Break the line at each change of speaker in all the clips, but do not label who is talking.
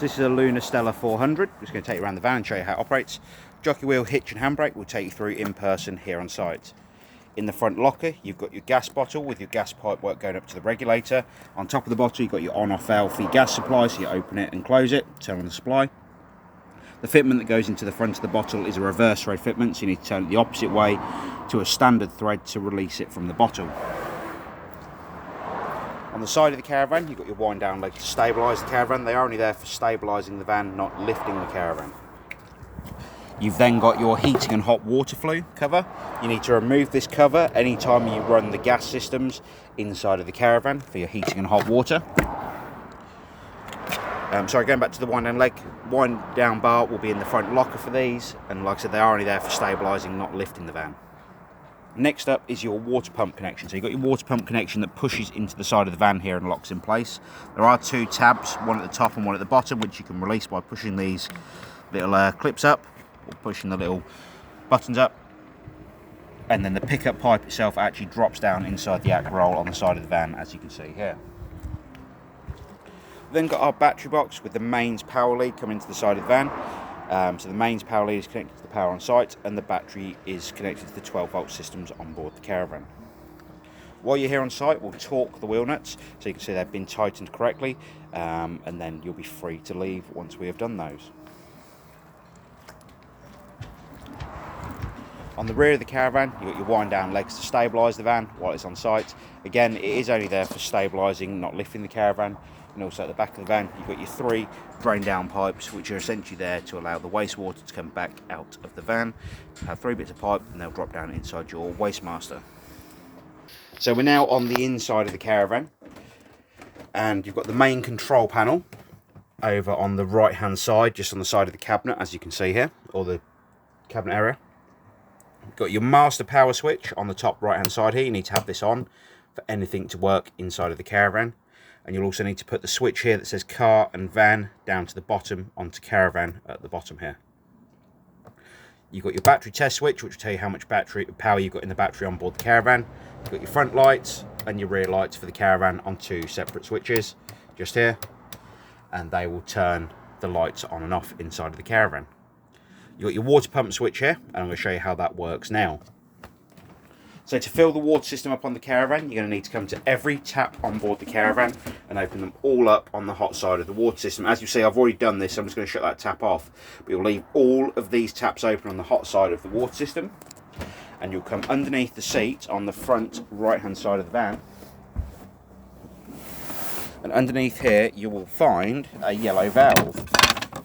So this is a Lunar Stellar 400. I'm just going to take you around the van and show you how it operates. Jockey wheel, hitch and handbrake will take you through in person here on site. In the front locker, you've got your gas bottle with your gas pipe work going up to the regulator. On top of the bottle, you've got your on-off valve for your gas supply, so you open it and close it, turn on the supply. The fitment that goes into the front of the bottle is a reverse thread fitment, so you need to turn it the opposite way to a standard thread to release it from the bottle. On the side of the Caravan, you've got your wind down legs to stabilise the Caravan. They are only there for stabilising the van, not lifting the Caravan. You've then got your heating and hot water flue cover. You need to remove this cover anytime you run the gas systems inside of the Caravan for your heating and hot water. Sorry, going back to the wind down leg, wind down bar will be in the front locker for these, and like I said, they are only there for stabilising, not lifting the van. Next up is your water pump connection. So you've got your water pump connection that pushes into the side of the van here and locks in place. There are two tabs, one at the top and one at the bottom, which you can release by pushing these little clips up, or pushing the little buttons up. And then the pickup pipe itself actually drops down inside the act roll on the side of the van, as you can see here. We've then got our battery box with the mains power lead coming to the side of the van. So the mains power lead is connected to the power on site, and the battery is connected to the 12-volt systems on board the Caravan. While you're here on site, we'll torque the wheel nuts so you can see they've been tightened correctly, and then you'll be free to leave once we have done those. On the rear of the Caravan, you've got your wind down legs to stabilise the van while it's on site. Again, it is only there for stabilising, not lifting the Caravan. And also at the back of the van, you've got your three drain down pipes, which are essentially there to allow the wastewater to come back out of the van. You have three bits of pipe and they'll drop down inside your waste master. So we're now on the inside of the Caravan, and you've got the main control panel over on the right hand side, just on the side of the cabinet, as you can see here, or the cabinet area. You've got your master power switch on the top right hand side here. You need to have this on for anything to work inside of the Caravan. And you'll also need to put the switch here that says car and van down to the bottom onto Caravan at the bottom here. You've got your battery test switch, which will tell you how much battery power you've got in the battery on board the Caravan. You've got your front lights and your rear lights for the Caravan on two separate switches just here, and they will turn the lights on and off inside of the Caravan. You've got your water pump switch here, and I'm going to show you how that works now. So to fill the water system up on the Caravan, you're going to need to come to every tap on board the Caravan and open them all up on the hot side of the water system. As you see, I've already done this, so I'm just going to shut that tap off. But you'll leave all of these taps open on the hot side of the water system, and you'll come underneath the seat on the front right-hand side of the van. And underneath here, you will find a yellow valve.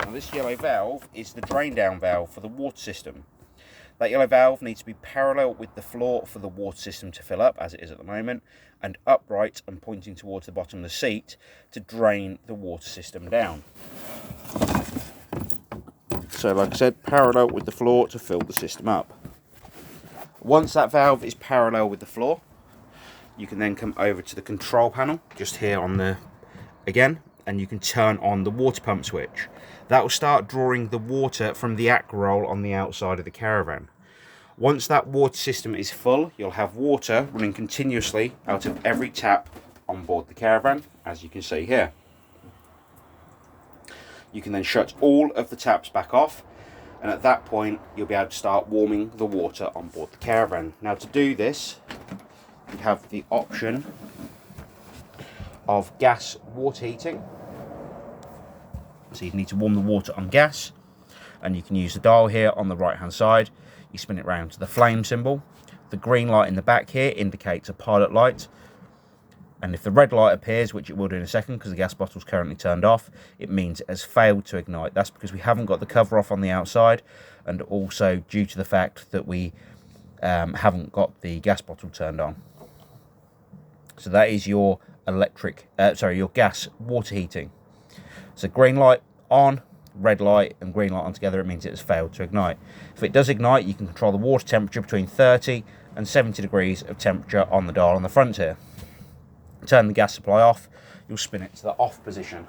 Now this yellow valve is the drain down valve for the water system. That yellow valve needs to be parallel with the floor for the water system to fill up, as it is at the moment, and upright and pointing towards the bottom of the seat to drain the water system down. So like I said, parallel with the floor to fill the system up. Once that valve is parallel with the floor, you can then come over to the control panel, just here on the, again, and you can turn on the water pump switch. That will start drawing the water from the act roll on the outside of the Caravan. Once that water system is full, you'll have water running continuously out of every tap on board the Caravan, as you can see here. You can then shut all of the taps back off, and at that point you'll be able to start warming the water on board the Caravan. Now to do this, you have the option of gas water heating. So you need to warm the water on gas, and you can use the dial here on the right hand side. You spin it round to the flame symbol. The green light in the back here indicates a pilot light, and if the red light appears, which it will do in a second because the gas bottle is currently turned off, it means it has failed to ignite. That's because we haven't got the cover off on the outside, and also due to the fact that we haven't got the gas bottle turned on. So that is your your gas water heating. So green light on, red light and green light on together, it means it has failed to ignite. If it does ignite, you can control the water temperature between 30 and 70 degrees of temperature on the dial on the front here. Turn the gas supply off, you'll spin it to the off position.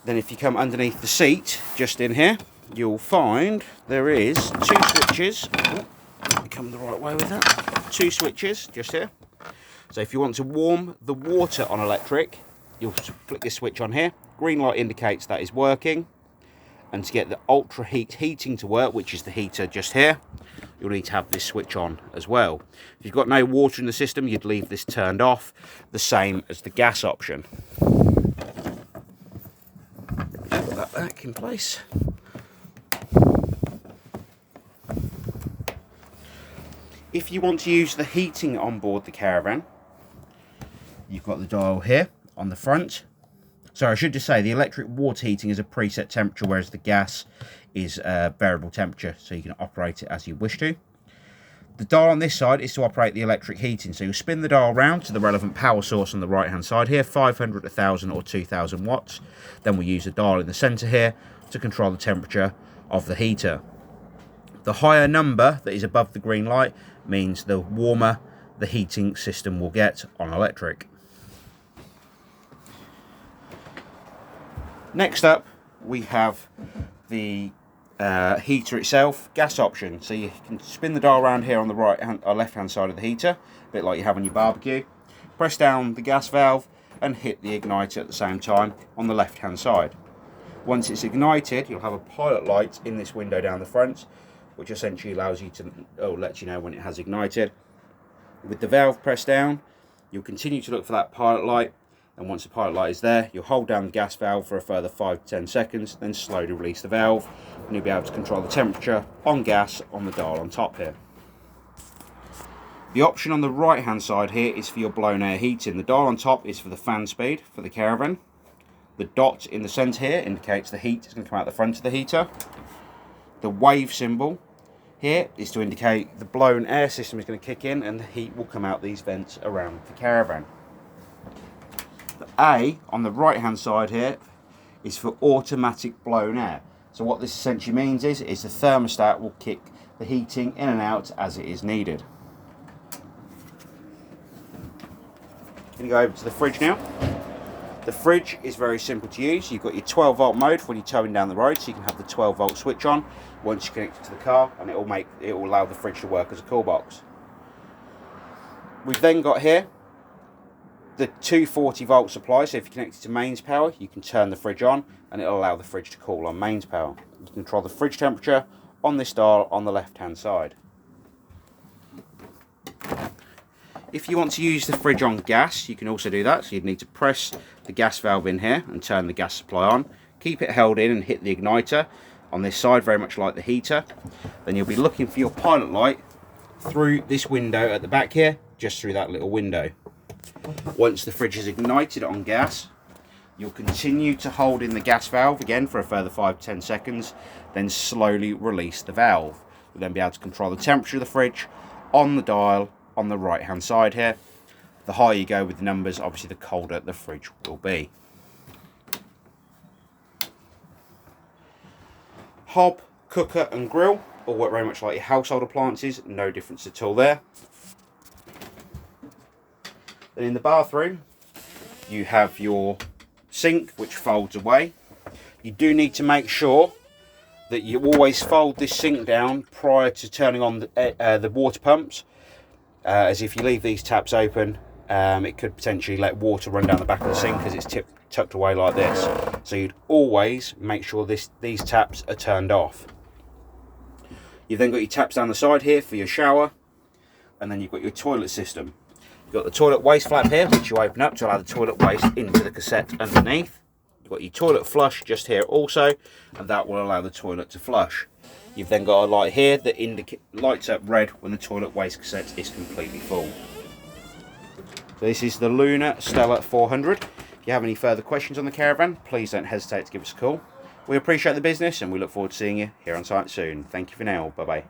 Then if you come underneath the seat, just in here, you'll find there is two switches. Oh, come the right way with that. Two switches just here. So if you want to warm the water on electric, you'll flick this switch on here. Green light indicates that is working. And to get the ultra heating to work, which is the heater just here, you'll need to have this switch on as well. If you've got no water in the system, you'd leave this turned off, the same as the gas option. Put that back in place. If you want to use the heating on board the Caravan, you've got the dial here on the front. So I should just say the electric water heating is a preset temperature, whereas the gas is a variable temperature, so you can operate it as you wish to. The dial on this side is to operate the electric heating, so you'll spin the dial round to the relevant power source on the right hand side here, 500, 1000 or 2000 watts. Then we use the dial in the centre here to control the temperature of the heater. The higher number that is above the green light means the warmer the heating system will get on electric. Next up, we have the heater itself, gas option. So you can spin the dial around here on the right hand or left hand side of the heater, a bit like you have on your barbecue. Press down the gas valve and hit the igniter at the same time on the left hand side. Once it's ignited, you'll have a pilot light in this window down the front, which essentially allows you to let you know when it has ignited. With the valve pressed down, you'll continue to look for that pilot light, and once the pilot light is there, you'll hold down the gas valve for a further 5 to 10 seconds, then slowly release the valve, and you'll be able to control the temperature on gas on the dial on top here. The option on the right hand side here is for your blown air heating. The dial on top is for the fan speed for the Caravan. The dot in the centre here indicates the heat is going to come out the front of the heater. The wave symbol here is to indicate the blown air system is going to kick in and the heat will come out these vents around the Caravan. The A on the right hand side here is for automatic blown air. So what this essentially means is the thermostat will kick the heating in and out as it is needed. I'm going to go over to the fridge now. The fridge is very simple to use. You've got your 12 volt mode for when you're towing down the road, so you can have the 12 volt switch on once you connect it to the car, and it will allow the fridge to work as a cool box. We've then got here the 240 volt supply, so if you connect it to mains power, you can turn the fridge on and it'll allow the fridge to cool on mains power. You can control the fridge temperature on this dial on the left hand side. If you want to use the fridge on gas, you can also do that. So you'd need to press the gas valve in here and turn the gas supply on. Keep it held in and hit the igniter on this side, very much like the heater. Then you'll be looking for your pilot light through this window at the back here, just through that little window. Once the fridge is ignited on gas, you'll continue to hold in the gas valve again for a further 5 to 10 seconds, then slowly release the valve. You'll then be able to control the temperature of the fridge on the dial on the right hand side here. The higher you go with the numbers, obviously the colder the fridge will be. Hob, cooker and grill all work very much like your household appliances, no difference at all there. Then in the bathroom you have your sink which folds away. You do need to make sure that you always fold this sink down prior to turning on the water pumps, as if you leave these taps open, it could potentially let water run down the back of the sink as it's tucked away like this. So you'd always make sure these taps are turned off. You've then got your taps down the side here for your shower, and then you've got your toilet system. You've got the toilet waste flap here, which you open up to allow the toilet waste into the cassette underneath. You've got your toilet flush just here also, and that will allow the toilet to flush. You've then got a light here that lights up red when the toilet waste cassette is completely full. So this is the Lunar Stellar 400. If you have any further questions on the Caravan, please don't hesitate to give us a call. We appreciate the business and we look forward to seeing you here on site soon. Thank you for now. Bye bye.